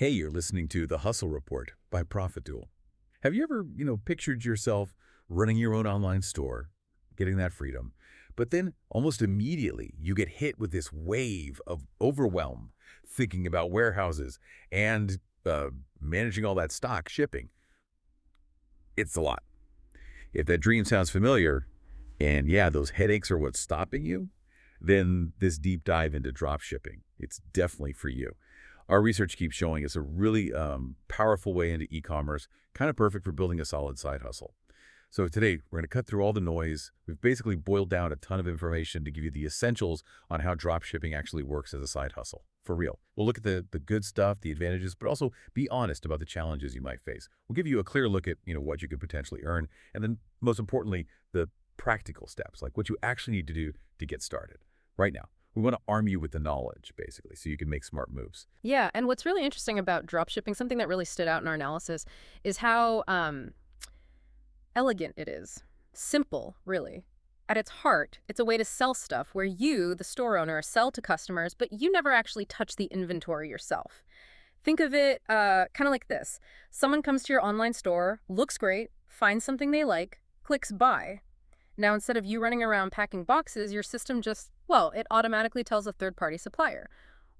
Hey, you're listening to The Hustle Report by Profit Duel. Have you ever, pictured yourself running your own online store, getting that freedom, but then almost immediately you get hit with this wave of overwhelm, thinking about warehouses and managing all that stock, shipping? It's a lot. If that dream sounds familiar, and yeah, those headaches are what's stopping you, then this deep dive into drop shipping, it's definitely for you. Our research keeps showing it's a really powerful way into e-commerce, kind of perfect for building a solid side hustle. So today, we're going to cut through all the noise. We've basically boiled down a ton of information to give you the essentials on how drop shipping actually works as a side hustle. For real. We'll look at the good stuff, the advantages, but also be honest about the challenges you might face. We'll give you a clear look at what you could potentially earn, and then most importantly, the practical steps, like what you actually need to do to get started right now. We want to arm you with the knowledge, basically, so you can make smart moves. Yeah, and what's really interesting about dropshipping, something that really stood out in our analysis, is how elegant it is. Simple, really. At its heart, it's a way to sell stuff where you, the store owner, sell to customers, but you never actually touch the inventory yourself. Think of it kind of like this. Someone comes to your online store, looks great, finds something they like, clicks buy. Now, instead of you running around packing boxes, your system just, it automatically tells a third-party supplier.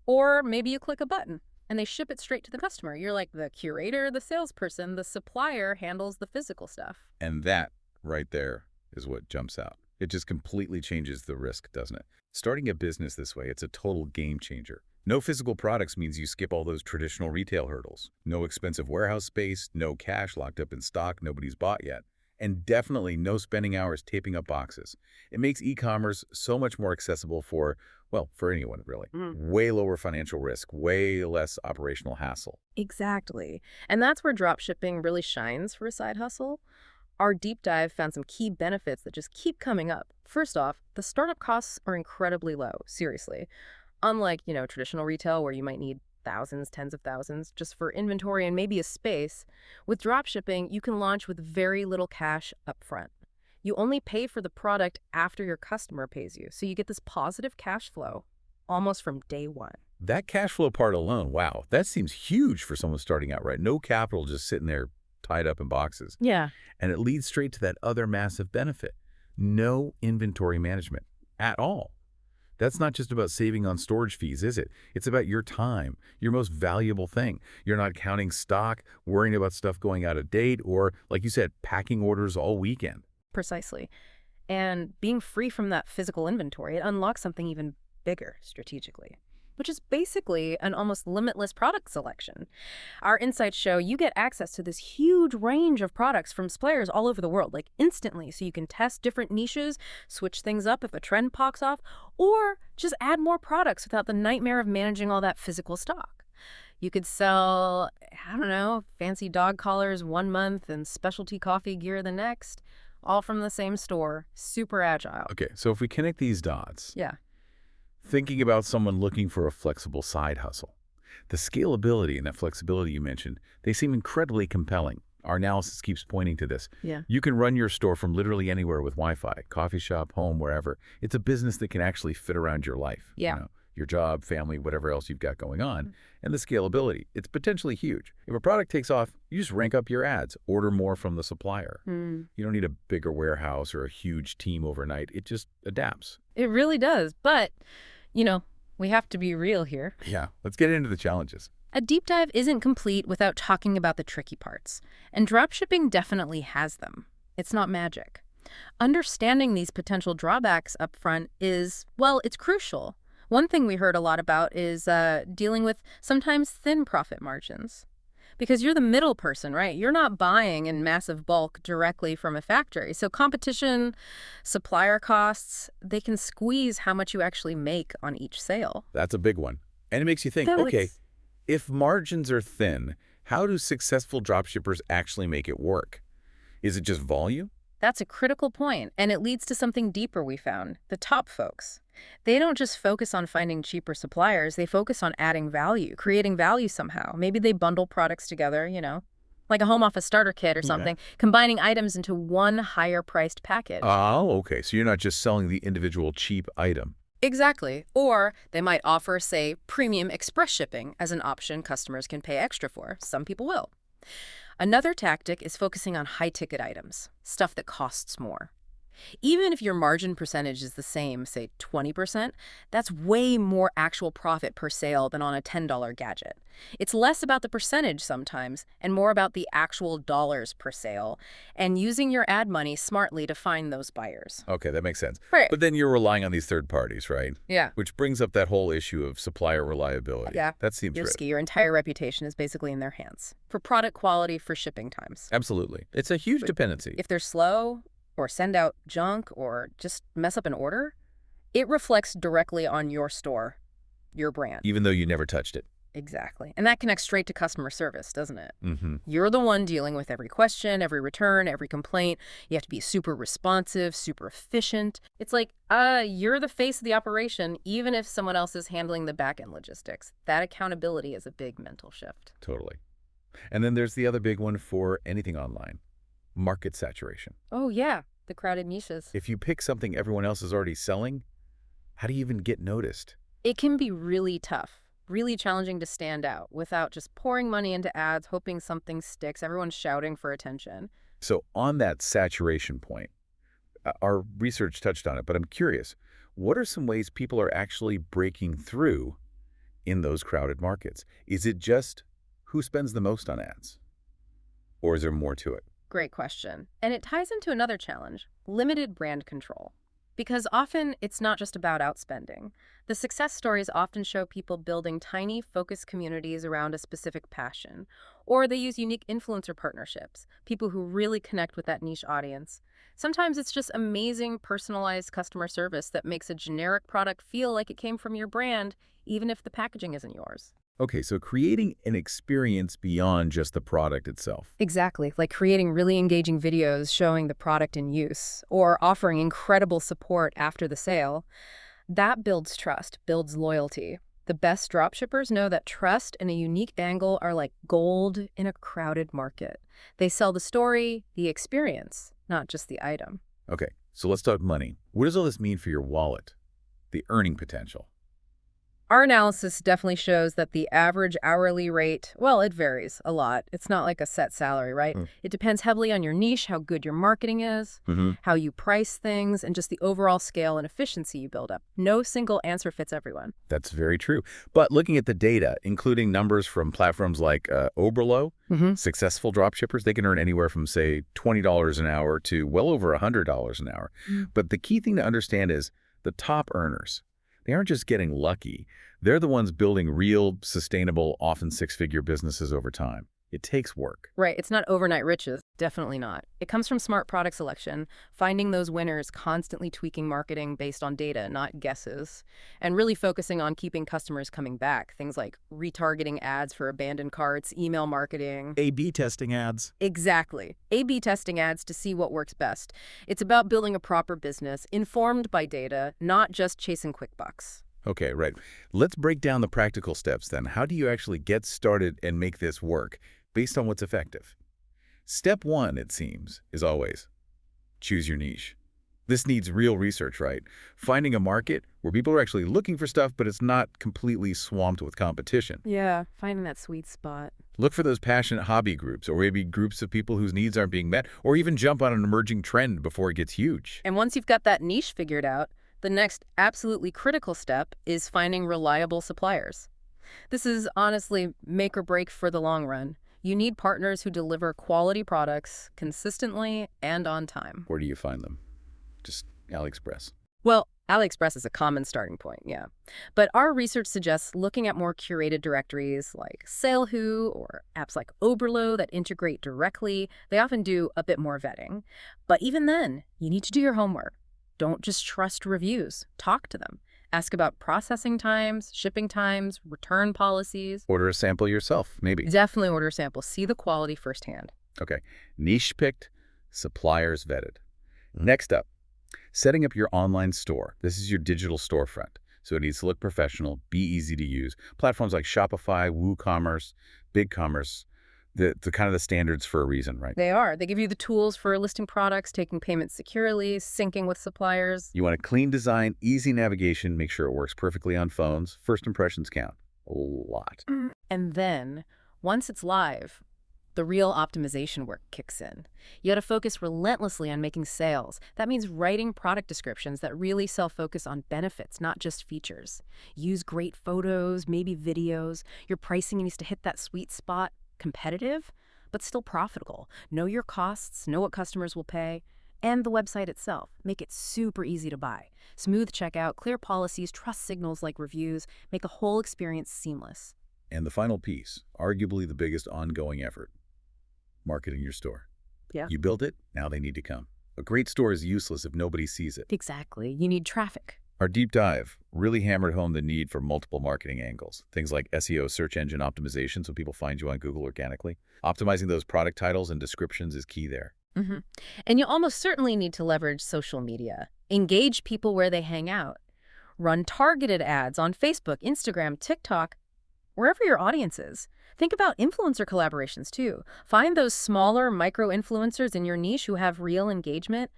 Or maybe you click a button and they ship it straight to the customer. You're like the curator, the salesperson, the supplier handles the physical stuff. And that right there is what jumps out. It just completely changes the risk, doesn't it? Starting a business this way, it's a total game changer. No physical products means you skip all those traditional retail hurdles. No expensive warehouse space, no cash locked up in stock nobody's bought yet. And definitely no spending hours taping up boxes. It makes e-commerce so much more accessible for anyone, really. Way lower financial risk, way less operational hassle. Exactly. And that's where dropshipping really shines for a side hustle. Our deep dive found some key benefits that just keep coming up. First off, the startup costs are incredibly low, seriously. Unlike, traditional retail where you might need thousands, tens of thousands, just for inventory and maybe a space, with dropshipping, you can launch with very little cash upfront. You only pay for the product after your customer pays you, so you get this positive cash flow almost from day one. That cash flow part alone, wow, that seems huge for someone starting out, right? No capital just sitting there tied up in boxes. Yeah. And it leads straight to that other massive benefit. No inventory management at all. That's not just about saving on storage fees, is it? It's about your time, your most valuable thing. You're not counting stock, worrying about stuff going out of date, or, like you said, packing orders all weekend. Precisely. And being free from that physical inventory, it unlocks something even bigger strategically, which is basically an almost limitless product selection. Our insights show you get access to this huge range of products from suppliers all over the world, like instantly, so you can test different niches, switch things up if a trend pops off, or just add more products without the nightmare of managing all that physical stock. You could sell, fancy dog collars one month and specialty coffee gear the next, all from the same store, super agile. Okay, so if we connect these dots, Yeah. thinking about someone looking for a flexible side hustle, the scalability and that flexibility you mentioned, they seem incredibly compelling. Our analysis keeps pointing to this. Yeah. You can run your store from literally anywhere with Wi-Fi, coffee shop, home, wherever. It's a business that can actually fit around your life. Yeah. Your job, family, whatever else you've got going on. And the scalability, it's potentially huge. If a product takes off, you just rank up your ads, order more from the supplier. You don't need a bigger warehouse or a huge team overnight. It just adapts. It really does. But, we have to be real here. Yeah, let's get into the challenges. A deep dive isn't complete without talking about the tricky parts. And dropshipping definitely has them. It's not magic. Understanding these potential drawbacks up front is, it's crucial. One thing we heard a lot about is dealing with sometimes thin profit margins. Because you're the middle person, right? You're not buying in massive bulk directly from a factory. So competition, supplier costs, they can squeeze how much you actually make on each sale. That's a big one. And it makes you think, if margins are thin, how do successful dropshippers actually make it work? Is it just volume? That's a critical point, and it leads to something deeper we found, the top folks. They don't just focus on finding cheaper suppliers, they focus on adding value, creating value somehow. Maybe they bundle products together, like a home office starter kit or something, combining items into one higher-priced package. Oh, okay. So you're not just selling the individual cheap item. Exactly. Or they might offer, say, premium express shipping as an option customers can pay extra for. Some people will. Another tactic is focusing on high-ticket items, stuff that costs more. Even if your margin percentage is the same, say 20%, that's way more actual profit per sale than on a $10 gadget. It's less about the percentage sometimes and more about the actual dollars per sale and using your ad money smartly to find those buyers. Okay, that makes sense. Right. But then you're relying on these third parties, right? Yeah. Which brings up that whole issue of supplier reliability. Yeah. That seems Risky. risky. Your entire reputation is basically in their hands. For product quality, for shipping times. Absolutely. It's a huge But dependency. if they're slow or send out junk or just mess up an order, it reflects directly on your store, your brand. Even though you never touched it. Exactly. And that connects straight to customer service, doesn't it? Mm-hmm. You're the one dealing with every question, every return, every complaint. You have to be super responsive, super efficient. It's like, you're the face of the operation, even if someone else is handling the back-end logistics. That accountability is a big mental shift. Totally. And then there's the other big one for anything online. Market saturation. Oh, yeah. The crowded niches. If you pick something everyone else is already selling, how do you even get noticed? It can be really tough, really challenging to stand out without just pouring money into ads, hoping something sticks. Everyone's shouting for attention. So on that saturation point, our research touched on it, but I'm curious, what are some ways people are actually breaking through in those crowded markets? Is it just who spends the most on ads? Or is there more to it? Great question. And it ties into another challenge, limited brand control. Because often it's not just about outspending. The success stories often show people building tiny, focused communities around a specific passion. Or they use unique influencer partnerships, people who really connect with that niche audience. Sometimes it's just amazing, personalized customer service that makes a generic product feel like it came from your brand, even if the packaging isn't yours. Okay, so creating an experience beyond just the product itself. Exactly, like creating really engaging videos showing the product in use or offering incredible support after the sale. That builds trust, builds loyalty. The best dropshippers know that trust and a unique angle are like gold in a crowded market. They sell the story, the experience, not just the item. Okay, so let's talk money. What does all this mean for your wallet? The earning potential. Our analysis definitely shows that the average hourly rate, well, it varies a lot. It's not like a set salary, right? It depends heavily on your niche, how good your marketing is, how you price things, and just the overall scale and efficiency you build up. No single answer fits everyone. That's very true. But looking at the data, including numbers from platforms like Oberlo, successful dropshippers, they can earn anywhere from, say, $20 an hour to well over $100 an hour. But the key thing to understand is the top earners, they aren't just getting lucky. They're the ones building real, sustainable, often six-figure businesses over time. It takes work. Right. It's not overnight riches. Definitely not. It comes from smart product selection, finding those winners, constantly tweaking marketing based on data, not guesses, and really focusing on keeping customers coming back. Things like retargeting ads for abandoned carts, email marketing. A/B testing ads. Exactly. A/B testing ads to see what works best. It's about building a proper business, informed by data, not just chasing quick bucks. Okay, right. Let's break down the practical steps then. How do you actually get started and make this work based on what's effective? Step one, it seems, is always choose your niche. This needs real research, right? Finding a market where people are actually looking for stuff, but it's not completely swamped with competition. Yeah, finding that sweet spot. Look for those passionate hobby groups, or maybe groups of people whose needs aren't being met, or even jump on an emerging trend before it gets huge. And once you've got that niche figured out, the next absolutely critical step is finding reliable suppliers. This is honestly make or break for the long run. You need partners who deliver quality products consistently and on time. Where do you find them? Just AliExpress. Well, AliExpress is a common starting point, yeah. But our research suggests looking at more curated directories like SaleWho or apps like Oberlo that integrate directly. They often do a bit more vetting. But even then, you need to do your homework. Don't just trust reviews. Talk to them. Ask about processing times, shipping times, return policies. Order a sample yourself, maybe. Definitely order a sample. See the quality firsthand. Okay. Niche picked, suppliers vetted. Next up, setting up your online store. This is your digital storefront. So it needs to look professional, be easy to use. Platforms like Shopify, WooCommerce, BigCommerce, The kind of the standards for a reason, right? They are. They give you the tools for listing products, taking payments securely, syncing with suppliers. You want a clean design, easy navigation, make sure it works perfectly on phones. First impressions count. A lot. And then, once it's live, the real optimization work kicks in. You got to focus relentlessly on making sales. That means writing product descriptions that really self-focus on benefits, not just features. Use great photos, maybe videos. Your pricing needs to hit that sweet spot, competitive, but still profitable. Know your costs, know what customers will pay, and the website itself. Make it super easy to buy. Smooth checkout, clear policies, trust signals like reviews, make the whole experience seamless. And the final piece, arguably the biggest ongoing effort, marketing your store. Yeah. You built it, now they need to come. A great store is useless if nobody sees it. Exactly. You need traffic. Our deep dive really hammered home the need for multiple marketing angles. Things like SEO, search engine optimization, so people find you on Google organically. Optimizing those product titles and descriptions is key there. And you almost certainly need to leverage social media. Engage people where they hang out. Run targeted ads on Facebook, Instagram, TikTok, wherever your audience is. Think about influencer collaborations too. Find those smaller micro-influencers in your niche who have real engagement.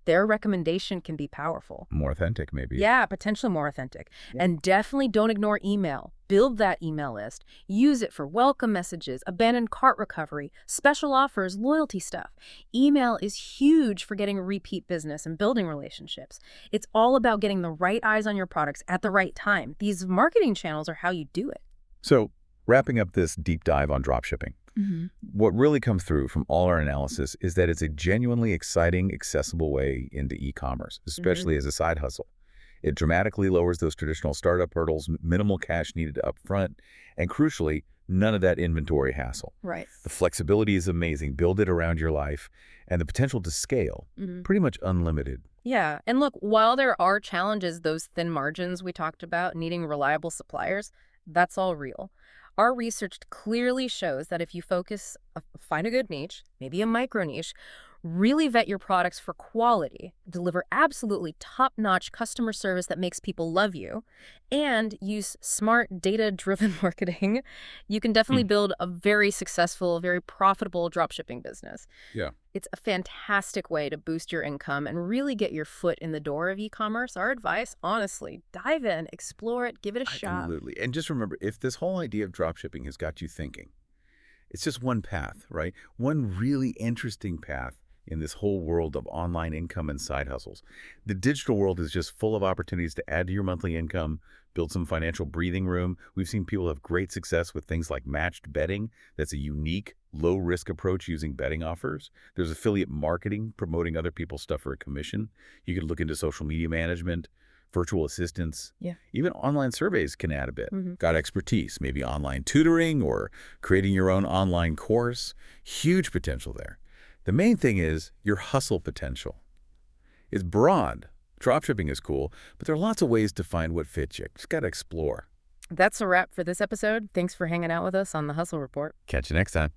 Their recommendation can be powerful. More authentic, maybe. Yeah, potentially more authentic. Yeah. And definitely don't ignore email. Build that email list. Use it for welcome messages, abandoned cart recovery, special offers, loyalty stuff. Email is huge for getting repeat business and building relationships. It's all about getting the right eyes on your products at the right time. These marketing channels are how you do it. So, wrapping up this deep dive on dropshipping, what really comes through from all our analysis is that it's a genuinely exciting, accessible way into e-commerce, especially as a side hustle. It dramatically lowers those traditional startup hurdles, minimal cash needed up front, and crucially, none of that inventory hassle. Right. The flexibility is amazing. Build it around your life, and the potential to scale, pretty much unlimited. Yeah. And look, while there are challenges, those thin margins we talked about, needing reliable suppliers, that's all real. Our research clearly shows that if you find a good niche, maybe a micro niche, really vet your products for quality, deliver absolutely top-notch customer service that makes people love you, and use smart data-driven marketing, you can definitely build a very successful, very profitable dropshipping business. Yeah. It's a fantastic way to boost your income and really get your foot in the door of e-commerce. Our advice, honestly, dive in, explore it, give it a shot. Absolutely. And just remember, if this whole idea of dropshipping has got you thinking, it's just one path, right? One really interesting path in this whole world of online income and side hustles. The digital world is just full of opportunities to add to your monthly income, build some financial breathing room. We've seen people have great success with things like matched betting. That's a unique, low-risk approach using betting offers. There's affiliate marketing, promoting other people's stuff for a commission. You could look into social media management, virtual assistants. Yeah. Even online surveys can add a bit. Got expertise, maybe online tutoring or creating your own online course. Huge potential there. The main thing is your hustle potential. It's broad. Dropshipping is cool, but there are lots of ways to find what fits you. Just got to explore. That's a wrap for this episode. Thanks for hanging out with us on The Hustle Report. Catch you next time.